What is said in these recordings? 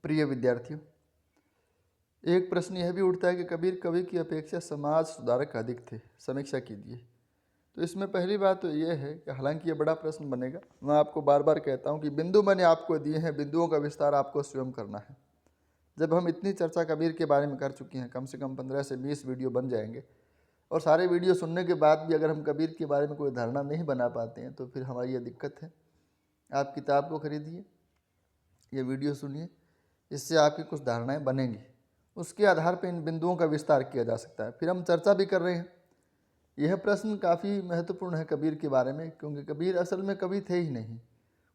प्रिय विद्यार्थियों, एक प्रश्न यह भी उठता है कि कबीर कवि की अपेक्षा समाज सुधारक अधिक थे, समीक्षा कीजिए। तो इसमें पहली बात तो यह है कि हालांकि ये बड़ा प्रश्न बनेगा, मैं आपको बार बार कहता हूँ कि बिंदु मैंने आपको दिए हैं, बिंदुओं का विस्तार आपको स्वयं करना है। जब हम इतनी चर्चा कबीर के बारे में कर चुके हैं, कम से कम 15 से 20 वीडियो बन जाएंगे, और सारे वीडियो सुनने के बाद भी अगर हम कबीर के बारे में कोई धारणा नहीं बना पाते हैं तो फिर हमारी ये दिक्कत है। आप किताब को खरीदिए, ये वीडियो सुनिए, इससे आपकी कुछ धारणाएं बनेंगी, उसके आधार पर इन बिंदुओं का विस्तार किया जा सकता है। फिर हम चर्चा भी कर रहे हैं। यह प्रश्न काफ़ी महत्वपूर्ण है कबीर के बारे में, क्योंकि कबीर असल में कवि थे ही नहीं।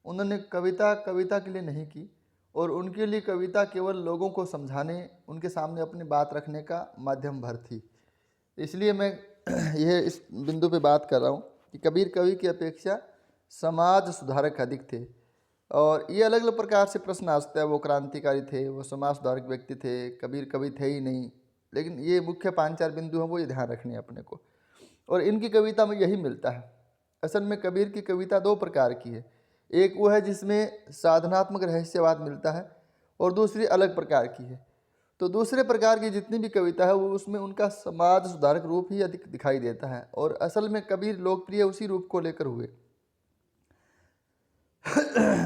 उन्होंने कविता के लिए नहीं की, और उनके लिए कविता केवल लोगों को समझाने, उनके सामने अपनी बात रखने का माध्यम भर थी। इसलिए मैं यह इस बिंदु पे बात कर रहा हूँ कि कबीर कवि की अपेक्षा समाज सुधारक अधिक थे। और ये अलग अलग प्रकार से प्रश्न आ सकता है, वो क्रांतिकारी थे, वो समाज सुधारक व्यक्ति थे, कबीर कवि थे ही नहीं। लेकिन ये मुख्य 5-4 बिंदु हैं, वो ये ध्यान रखने हैं अपने को, और इनकी कविता में यही मिलता है। असल में कबीर की कविता 2 प्रकार की है, एक वो है जिसमें साधनात्मक रहस्यवाद मिलता है, और दूसरी अलग प्रकार की है। तो दूसरे प्रकार की जितनी भी कविता है वो उसमें उनका समाज सुधारक रूप ही अधिक दिखाई देता है, और असल में कबीर लोकप्रिय उसी रूप को लेकर हुए।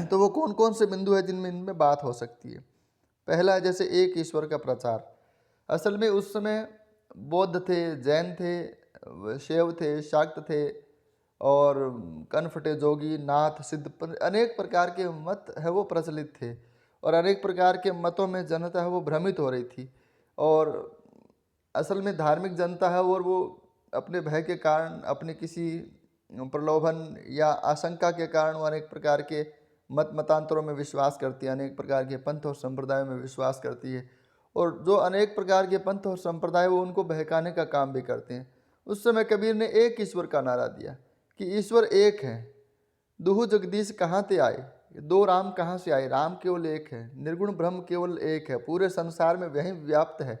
तो वो कौन कौन से बिंदु है जिनमें इनमें बात हो सकती है। पहला है जैसे एक ईश्वर का प्रचार। असल में उस समय बौद्ध थे, जैन थे, शैव थे, शाक्त थे, और कण्व थे, जोगी, नाथ, सिद्ध, अनेक प्रकार के मत है वो प्रचलित थे, और अनेक प्रकार के मतों में जनता है वो भ्रमित हो रही थी। और असल में धार्मिक जनता है और वो अपने भय के कारण, अपने किसी प्रलोभन या आशंका के कारण वो अनेक प्रकार के मतांतरों में विश्वास करती है, अनेक प्रकार के पंथ और संप्रदायों में विश्वास करती है, और जो अनेक प्रकार के पंथ और संप्रदाय वो उनको बहकाने का काम भी करते हैं। उस समय कबीर ने एक ईश्वर का नारा दिया कि ईश्वर एक है, दुहु जगदीश कहाँ ते आए, 2 राम कहाँ से आए, राम केवल एक है, निर्गुण ब्रह्म केवल एक है, पूरे संसार में वही व्याप्त है।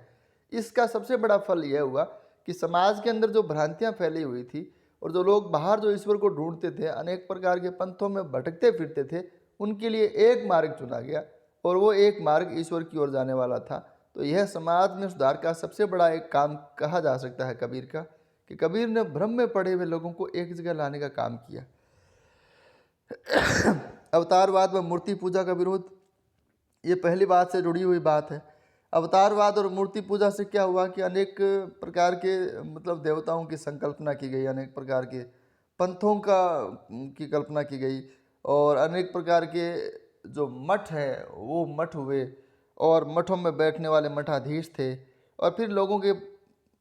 इसका सबसे बड़ा फल यह हुआ कि समाज के अंदर जो भ्रांतियाँ फैली हुई थी, और जो लोग बाहर जो ईश्वर को ढूंढते थे, अनेक प्रकार के पंथों में भटकते फिरते थे, उनके लिए एक मार्ग चुना गया, और वो एक मार्ग ईश्वर की ओर जाने वाला था। तो यह समाज में सुधार का सबसे बड़ा एक काम कहा जा सकता है कबीर का, कि कबीर ने भ्रम में पड़े हुए लोगों को एक जगह लाने का काम किया। अवतारवाद व मूर्ति पूजा का विरोध, ये पहली बात से जुड़ी हुई बात है। अवतारवाद और मूर्ति पूजा से क्या हुआ कि अनेक प्रकार के मतलब देवताओं की संकल्पना की गई, अनेक प्रकार के पंथों की कल्पना की गई, और अनेक प्रकार के जो मठ हैं वो मठ हुए, और मठों में बैठने वाले मठाधीश थे, और फिर लोगों के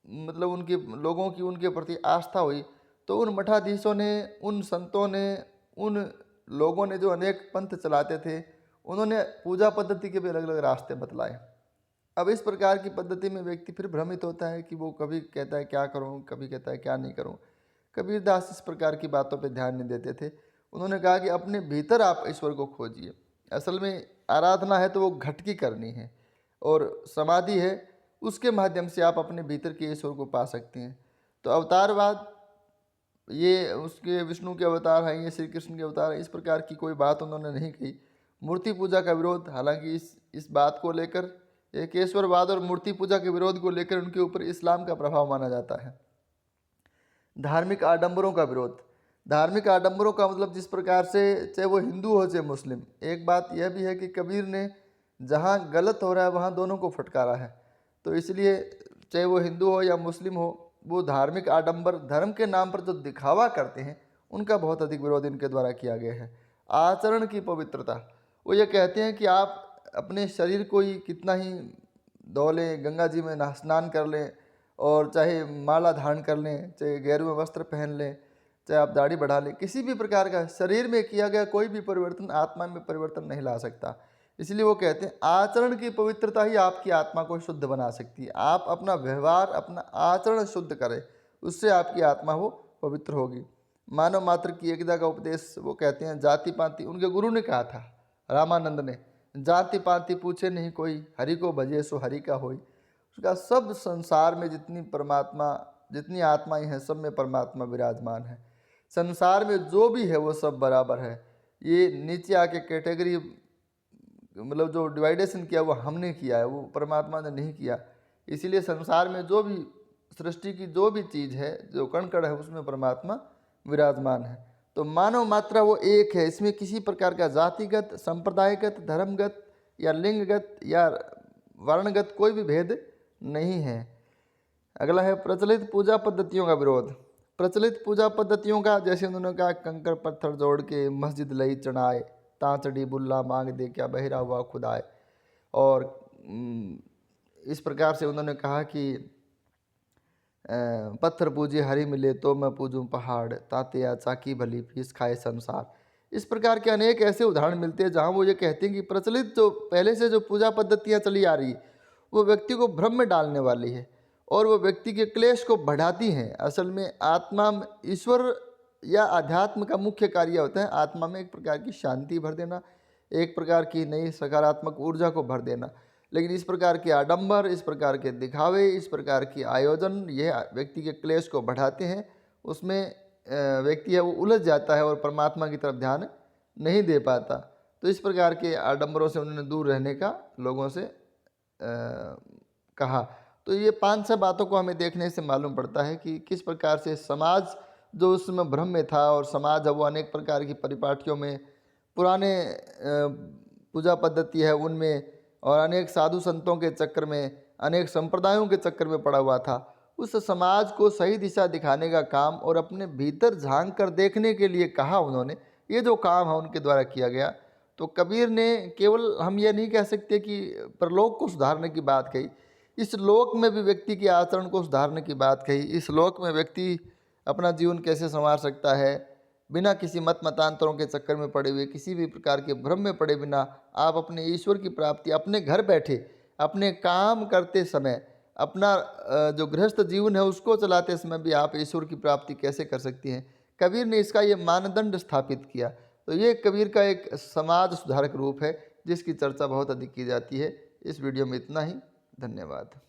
मतलब उनके प्रति आस्था हुई। तो उन मठाधीशों ने, उन संतों ने, उन लोगों ने जो अनेक पंथ चलाते थे, उन्होंने पूजा पद्धति के भी अलग अलग रास्ते बतलाए। अब इस प्रकार की पद्धति में व्यक्ति फिर भ्रमित होता है कि वो कभी कहता है क्या करूं, कभी कहता है क्या नहीं करूं। कबीरदास इस प्रकार की बातों पर ध्यान नहीं देते थे। उन्होंने कहा कि अपने भीतर आप ईश्वर को खोजिए। असल में आराधना है तो वो घटकी करनी है, और समाधि है उसके माध्यम से आप अपने भीतर के ईश्वर को पा सकते हैं। तो अवतारवाद, ये उसके विष्णु के अवतार हैं, ये श्री कृष्ण के अवतार हैं, इस प्रकार की कोई बात उन्होंने नहीं कही। मूर्ति पूजा का विरोध, हालांकि इस बात को लेकर, एकेश्वरवाद और मूर्ति पूजा के विरोध को लेकर उनके ऊपर इस्लाम का प्रभाव माना जाता है। धार्मिक आडंबरों का विरोध, धार्मिक आडंबरों का मतलब जिस प्रकार से, चाहे वो हिंदू हो चाहे मुस्लिम, एक बात यह भी है कि कबीर ने जहाँ गलत हो रहा है वहाँ दोनों को फटकारा है। तो इसलिए चाहे वो हिंदू हो या मुस्लिम हो, वो धार्मिक आडंबर, धर्म के नाम पर जो दिखावा करते हैं, उनका बहुत अधिक विरोध इनके द्वारा किया गया है। आचरण की पवित्रता, वो ये कहते हैं कि आप अपने शरीर को ही कितना ही धो लें, गंगा जी में स्नान कर लें, और चाहे माला धारण कर लें, चाहे गेरुए वस्त्र पहन लें, चाहे आप दाढ़ी बढ़ा लें, किसी भी प्रकार का शरीर में किया गया कोई भी परिवर्तन आत्मा में परिवर्तन नहीं ला सकता। इसलिए वो कहते हैं आचरण की पवित्रता ही आपकी आत्मा को शुद्ध बना सकती है। आप अपना व्यवहार, अपना आचरण शुद्ध करें, उससे आपकी आत्मा वो पवित्र होगी। मानव मात्र की एकता का उपदेश, वो कहते हैं जाति पाति, उनके गुरु ने कहा था रामानंद ने, जाति पाति पूछे नहीं कोई, हरि को भजे सो हरि का होई। उसका सब संसार में जितनी आत्माएं हैं, सब में परमात्मा विराजमान है। संसार में जो भी है वो सब बराबर है। ये नीचे आके कैटेगरी मतलब जो डिवाइडेशन किया वो हमने किया है, वो परमात्मा ने नहीं किया। इसीलिए संसार में जो भी सृष्टि की जो भी चीज़ है, जो कण कण है, उसमें परमात्मा विराजमान है। तो मानव मात्रा वो एक है, इसमें किसी प्रकार का जातिगत, संप्रदायगत, धर्मगत या लिंगगत या वर्णगत कोई भी भेद नहीं है। अगला है प्रचलित पूजा पद्धतियों का विरोध। प्रचलित पूजा पद्धतियों का, जैसे उन्होंने कहा, कंकड़ पत्थर जोड़ के मस्जिद लई चढ़ाए, तांचड़ी बुल्ला मांग दे क्या बहिरा हुआ खुदाए। और इस प्रकार से उन्होंने कहा कि पत्थर पूजे हरि मिले तो मैं पूजूं पहाड़, ताते या चाकी भली फीस खाए संसार। इस प्रकार के अनेक ऐसे उदाहरण मिलते हैं जहाँ वो ये कहते हैं कि प्रचलित जो पहले से जो पूजा पद्धतियाँ चली आ रही वो व्यक्ति को भ्रम में डालने वाली है और वो व्यक्ति के क्लेश को बढ़ाती हैं। असल में आत्मा में ईश्वर या अध्यात्म का मुख्य कार्य होता है आत्मा में एक प्रकार की शांति भर देना, एक प्रकार की नई सकारात्मक ऊर्जा को भर देना। लेकिन इस प्रकार के आडंबर, इस प्रकार के दिखावे, इस प्रकार की आयोजन ये व्यक्ति के क्लेश को बढ़ाते हैं। उसमें व्यक्ति है वो उलझ जाता है और परमात्मा की तरफ ध्यान नहीं दे पाता। तो इस प्रकार के आडंबरों से उन्होंने दूर रहने का लोगों से कहा। तो ये 5-6 बातों को हमें देखने से मालूम पड़ता है कि किस प्रकार से समाज जो उस समय भ्रम में था, और समाज अब वो अनेक प्रकार की परिपाटियों में, पुराने पूजा पद्धति है उनमें, और अनेक साधु संतों के चक्कर में, अनेक संप्रदायों के चक्कर में पड़ा हुआ था। उस समाज को सही दिशा दिखाने का काम और अपने भीतर झांक कर देखने के लिए कहा उन्होंने, ये जो काम है उनके द्वारा किया गया। तो कबीर ने केवल, हम ये नहीं कह सकते कि परलोक को सुधारने की बात कही, इस लोक में भी व्यक्ति के आचरण को सुधारने की बात कही। इस लोक में व्यक्ति अपना जीवन कैसे संवार सकता है बिना किसी मत मतांतरों के चक्कर में पड़े हुए, किसी भी प्रकार के भ्रम में पड़े बिना आप अपने ईश्वर की प्राप्ति अपने घर बैठे, अपने काम करते समय, अपना जो गृहस्थ जीवन है उसको चलाते समय भी आप ईश्वर की प्राप्ति कैसे कर सकती हैं। कबीर ने इसका ये मानदंड स्थापित किया। तो ये कबीर का एक समाज सुधारक रूप है जिसकी चर्चा बहुत अधिक की जाती है। इस वीडियो में इतना ही। धन्यवाद।